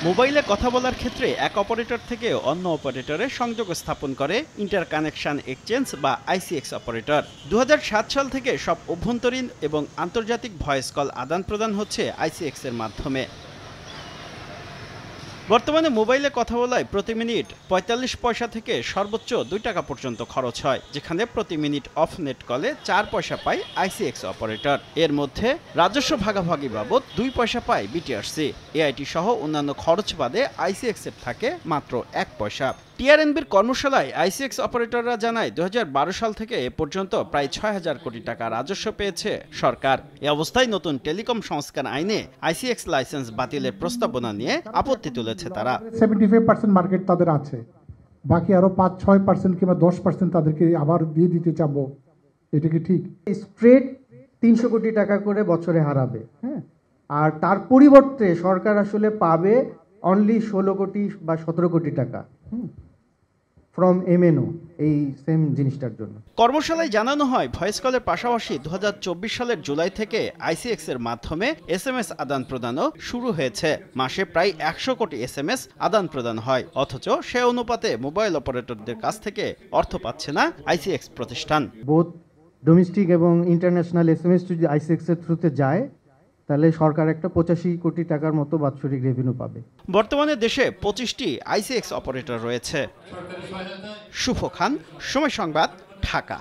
মোবাইলে কথা বলার ক্ষেত্রে এক অপারেটর থেকে অন্য অপারেটরে সংযোগ স্থাপন করে ইন্টারকানেকশন এক্সচেঞ্জ বা আইসিএক্স অপারেটর। ২০০৭ সাল থেকে সব অভ্যন্তরীণ এবং আন্তর্জাতিক ভয়েস কল আদান প্রদান হচ্ছে আইসিএক্স এর মাধ্যমে। বর্তমানে মোবাইলে কথা বলায় প্রতি মিনিট ৪৫ পয়সা থেকে সর্বোচ্চ ২ টাকা পর্যন্ত খরচ হয়, যেখানে প্রতি মিনিট অফ নেট কলে ৪ পয়সা পায় আইসিএক্স অপারেটর। এর মধ্যে রাজস্ব ভাগাভাগি বাবদ ২ পয়সা পায় বিটিআরসি। এআইটি সহ অন্যান্য খরচ বাদে আইসিএক্স এর থাকে মাত্র ১ পয়সা। টিআরএনবির কর্মশালায় আইসিএক্স অপারেটররা জানায় ২০১২ সাল থেকে এ পর্যন্ত প্রায় ৬,০০০ কোটি টাকা রাজস্ব পেয়েছে সরকার। এ অবস্থায় নতুন টেলিকম সংস্কার আইনে আইসিএক্স লাইসেন্স বাতিলের প্রস্তাবনা নিয়ে আপত্তি তুলেছে তারা। 75% মার্কেট তাদের আছে, বাকি আরো ৫-৬% কিংবা 10% তাদেরকে আবার দিয়ে দিতে চাবো, এটা কি ঠিক? স্ট্রেট ৩০০ কোটি টাকা করে বছরে হারাবে, হ্যাঁ, আর তার পরিবর্তে সরকার আসলে পাবে অনলি ১৬ কোটি বা ১৭ কোটি টাকা ফ্রম এমএনও এই সেম জিনিসটার জন্য। কর্মশালায় জানানো হয় ভয়েস কলের পাশাপাশি ২০২৪ সালের জুলাই থেকে আইসিএক্স এর মাধ্যমে এসএমএস আদান প্রদানও শুরু হয়েছে। মাসে প্রায় ১০০ কোটি এসএমএস আদান প্রদান হয়, অথচ সে অনুপাতে মোবাইল অপারেটরদের কাছ থেকে অর্থ পাচ্ছে না আইসিএক্স প্রতিষ্ঠান। বোথ ডোমেস্টিক এবং ইন্টারন্যাশনাল এসএমএস যদি আইসিএক্স এর থ্রুতে যায়, তাহলে সরকার একটা ৮৫ কোটি টাকার মতো বাৎসরিক রেভিনিউ পাবে। বর্তমানে দেশে ২৫টি আইসিএক্স অপারেটর রয়েছে। শুভ খান, সময় সংবাদ, ঢাকা।